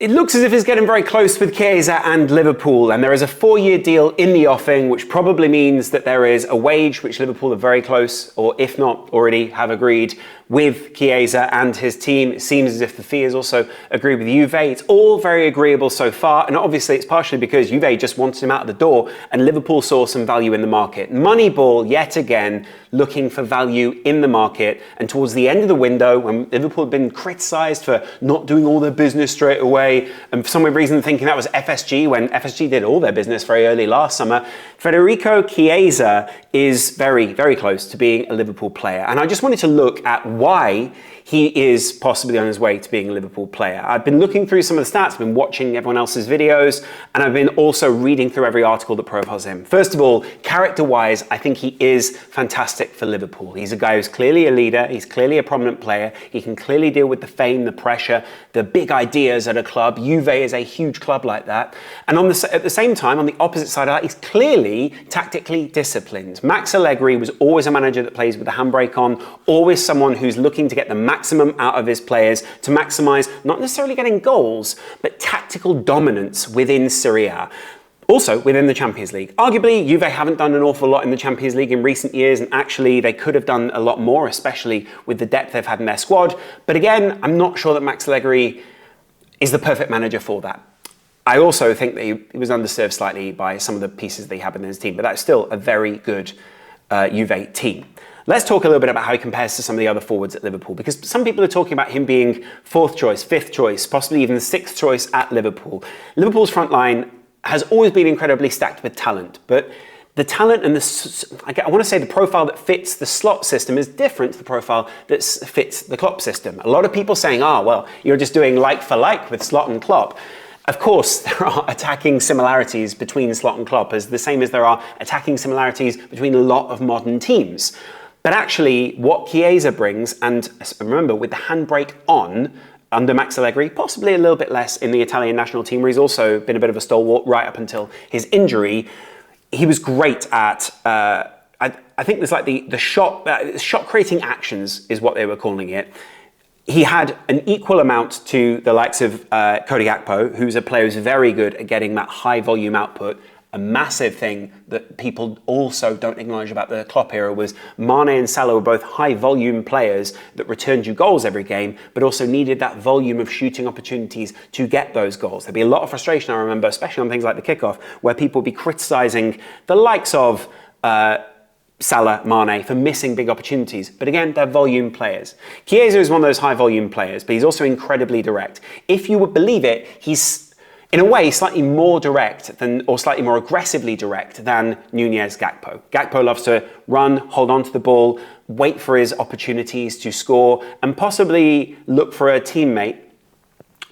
It looks as if it's getting very close with Chiesa and Liverpool, and there is a 4-year deal in the offing, which probably means that there is a wage which Liverpool are very close, or if not already have agreed with Chiesa and his team. It seems as if the fee is also agreed with Juve. It's all very agreeable so far, and obviously it's partially because Juve just wanted him out of the door and Liverpool saw some value in the market. Moneyball, yet again, looking for value in the market, and towards the end of the window, when Liverpool had been criticised for not doing all their business straight away, and for some weird reason thinking that was FSG, when FSG did all their business very early last summer, Federico Chiesa is very, very close to being a Liverpool player. And I just wanted to look at why he is possibly on his way to being a Liverpool player. I've been looking through some of the stats, I've been watching everyone else's videos, and I've been also reading through every article that profiles him. First of all, character-wise, I think he is fantastic for Liverpool. He's a guy who's clearly a leader, he's clearly a prominent player, he can clearly deal with the fame, the pressure, the big ideas at a club. Juve is a huge club like that. And at the same time, on the opposite side of that, he's clearly tactically disciplined. Max Allegri was always a manager that plays with the handbrake on, always someone who's looking to get the maximum out of his players to maximise not necessarily getting goals, but tactical dominance within Serie A. Also within the Champions League. Arguably, Juve haven't done an awful lot in the Champions League in recent years, and actually they could have done a lot more, especially with the depth they've had in their squad. But again, I'm not sure that Max Allegri is the perfect manager for that. I also think that he was underserved slightly by some of the pieces they have in his team, but that's still a very good Juve team. Let's talk a little bit about how he compares to some of the other forwards at Liverpool, because some people are talking about him being 4th choice, 5th choice, possibly even 6th choice at Liverpool. Liverpool's front line has always been incredibly stacked with talent, but the talent and I want to say the profile that fits the slot system is different to the profile that fits the Klopp system. A lot of people saying, well, you're just doing like for like with Slot and Klopp. Of course, there are attacking similarities between Slot and Klopp, as the same as there are attacking similarities between a lot of modern teams. But actually, what Chiesa brings, and remember, with the handbrake on, under Max Allegri, possibly a little bit less in the Italian national team, where he's also been a bit of a stalwart right up until his injury. He was great at, I think there's like the shot creating actions is what they were calling it. He had an equal amount to the likes of Cody Gakpo, who's a player who's very good at getting that high volume output. A massive thing that people also don't acknowledge about the Klopp era was Mane and Salah were both high volume players that returned you goals every game, but also needed that volume of shooting opportunities to get those goals. There'd be a lot of frustration, I remember, especially on things like the kickoff, where people would be criticising the likes of Salah, Mane for missing big opportunities. But again, they're volume players. Chiesa is one of those high volume players, but he's also incredibly direct. If you would believe it, he's in a way slightly more direct than, or slightly more aggressively direct than Nunez Gakpo. Gakpo loves to run, hold on to the ball, wait for his opportunities to score, and possibly look for a teammate.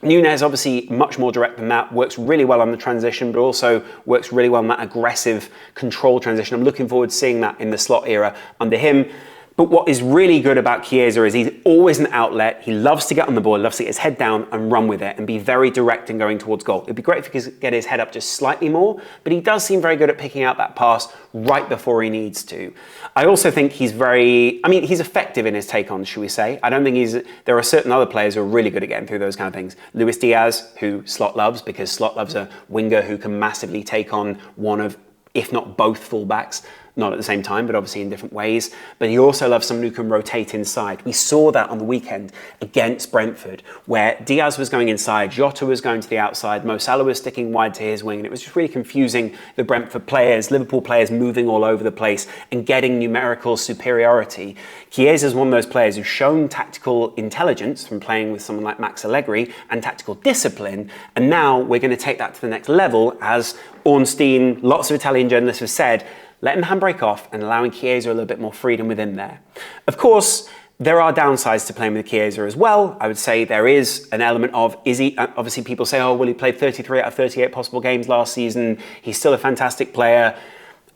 Nunez, obviously much more direct than that, works really well on the transition, but also works really well on that aggressive control transition. I'm looking forward to seeing that in the Slot era under him. But what is really good about Chiesa is he's always an outlet. He loves to get on the ball, loves to get his head down and run with it and be very direct in going towards goal. It'd be great if he could get his head up just slightly more, but he does seem very good at picking out that pass right before he needs to. I also think he's he's effective in his take-ons, should we say. I don't think there are certain other players who are really good at getting through those kind of things. Luis Diaz, who Slot loves, because Slot loves a winger who can massively take on one of, if not both fullbacks. Not at the same time, but obviously in different ways. But he also loves someone who can rotate inside. We saw that on the weekend against Brentford, where Diaz was going inside, Jota was going to the outside, Mo Salah was sticking wide to his wing, and it was just really confusing the Brentford players, Liverpool players moving all over the place and getting numerical superiority. Chiesa is one of those players who's shown tactical intelligence from playing with someone like Max Allegri and tactical discipline, and now we're going to take that to the next level, as Ornstein, lots of Italian journalists have said, letting the handbrake off and allowing Chiesa a little bit more freedom within there. Of course, there are downsides to playing with Chiesa as well. I would say there is an element of, obviously people say, he played 33 out of 38 possible games last season. He's still a fantastic player.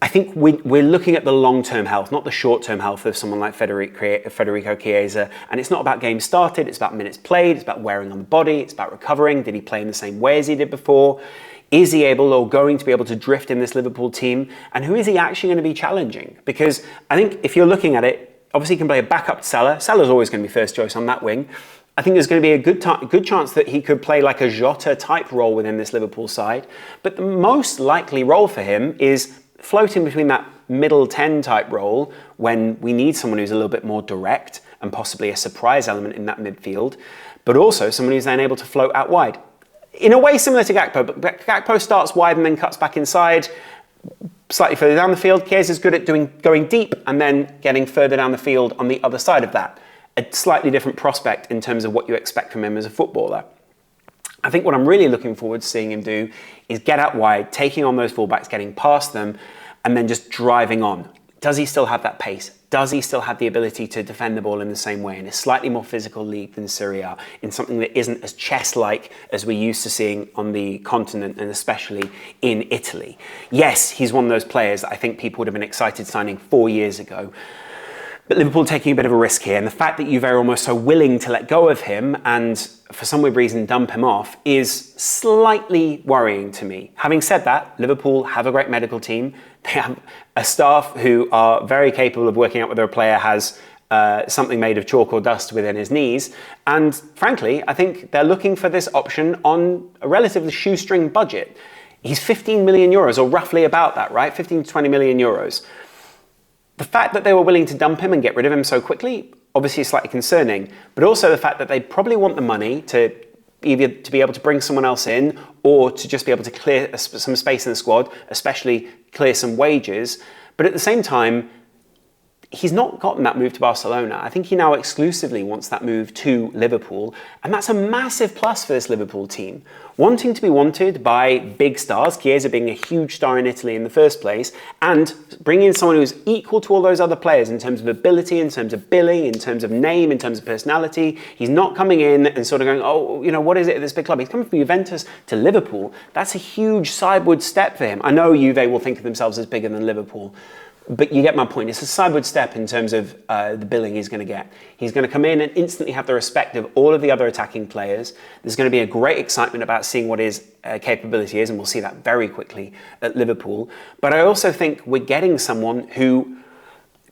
I think we're looking at the long-term health, not the short-term health of someone like Federico Chiesa. And it's not about games started, it's about minutes played, it's about wearing on the body, it's about recovering. Did he play in the same way as he did before? Is he able or going to be able to drift in this Liverpool team? And who is he actually going to be challenging? Because I think if you're looking at it, obviously he can play a backup to Salah. Salah's always going to be first choice on that wing. I think there's going to be a good chance that he could play like a Jota type role within this Liverpool side. But the most likely role for him is floating between that middle 10 type role when we need someone who's a little bit more direct and possibly a surprise element in that midfield, but also someone who's then able to float out wide. In a way similar to Gakpo, but Gakpo starts wide and then cuts back inside, slightly further down the field. Chiesa's good at going deep and then getting further down the field on the other side of that. A slightly different prospect in terms of what you expect from him as a footballer. I think what I'm really looking forward to seeing him do is get out wide, taking on those fullbacks, getting past them, and then just driving on. Does he still have that pace? Does he still have the ability to defend the ball in the same way in a slightly more physical league than Serie A, in something that isn't as chess-like as we're used to seeing on the continent and especially in Italy? Yes, he's one of those players that I think people would have been excited signing 4 years ago. But Liverpool taking a bit of a risk here, and the fact that Juve are almost so willing to let go of him and for some weird reason dump him off is slightly worrying to me. Having said that, Liverpool have a great medical team. They have a staff who are very capable of working out whether a player has something made of chalk or dust within his knees. And frankly, I think they're looking for this option on a relatively shoestring budget. He's 15 million euros, or roughly about that, right? 15 to 20 million euros. The fact that they were willing to dump him and get rid of him so quickly, obviously is slightly concerning, but also the fact that they probably want the money to either to be able to bring someone else in or to just be able to clear some space in the squad, especially clear some wages. But at the same time, he's not gotten that move to Barcelona. I think he now exclusively wants that move to Liverpool, and that's a massive plus for this Liverpool team. Wanting to be wanted by big stars, Chiesa being a huge star in Italy in the first place, and bringing in someone who's equal to all those other players in terms of ability, in terms of billing, in terms of name, in terms of personality. He's not coming in and sort of going, oh, you know, what is it at this big club? He's coming from Juventus to Liverpool. That's a huge sideward step for him. I know Juve will think of themselves as bigger than Liverpool, but you get my point. It's a sideward step in terms of the billing he's going to get. He's going to come in and instantly have the respect of all of the other attacking players. There's going to be a great excitement about seeing what his capability is, and we'll see that very quickly at Liverpool. But I also think we're getting someone who,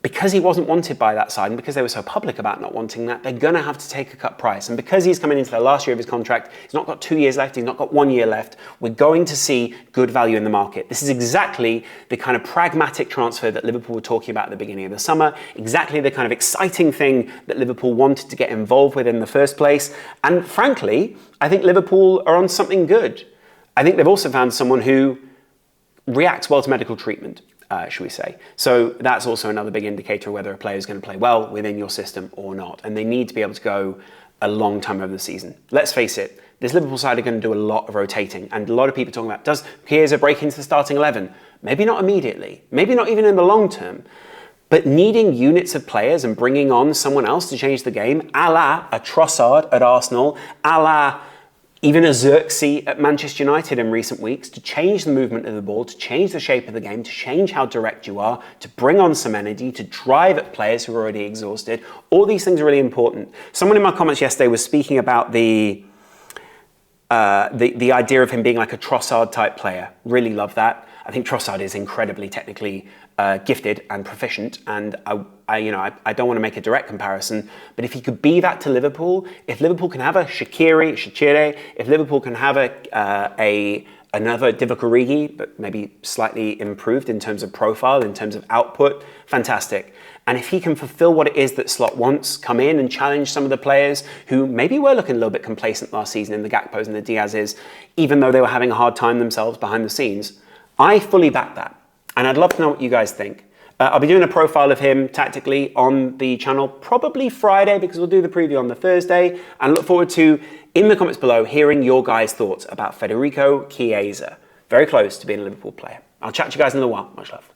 because he wasn't wanted by that side and because they were so public about not wanting that, they're going to have to take a cut price. And because he's coming into the last year of his contract, he's not got 2 years left, he's not got 1 year left, we're going to see good value in the market. This is exactly the kind of pragmatic transfer that Liverpool were talking about at the beginning of the summer, exactly the kind of exciting thing that Liverpool wanted to get involved with in the first place. And frankly, I think Liverpool are on something good. I think they've also found someone who reacts well to medical treatment. Should we say. So that's also another big indicator of whether a player is going to play well within your system or not. And they need to be able to go a long time over the season. Let's face it, this Liverpool side are going to do a lot of rotating. And a lot of people talking about, does Chiesa break into the starting 11? Maybe not immediately. Maybe not even in the long term. But needing units of players and bringing on someone else to change the game, a la a Trossard at Arsenal, a la even a Xerxes at Manchester United in recent weeks, to change the movement of the ball, to change the shape of the game, to change how direct you are, to bring on some energy, to drive at players who are already exhausted. All these things are really important. Someone in my comments yesterday was speaking about the idea of him being like a Trossard type player. Really love that. I think Trossard is incredibly technically gifted and proficient, and I don't want to make a direct comparison, but if he could be that to Liverpool, if Liverpool can have a Shaqiri, if Liverpool can have another Divock Origi, but maybe slightly improved in terms of profile, in terms of output, fantastic. And if he can fulfill what it is that Slot wants, come in and challenge some of the players who maybe were looking a little bit complacent last season in the Gakpos and the Diazes, even though they were having a hard time themselves behind the scenes, I fully back that. And I'd love to know what you guys think. I'll be doing a profile of him tactically on the channel probably Friday, because we'll do the preview on the Thursday, and look forward to, in the comments below, hearing your guys' thoughts about Federico Chiesa. Very close to being a Liverpool player. I'll chat to you guys in a little while. Much love.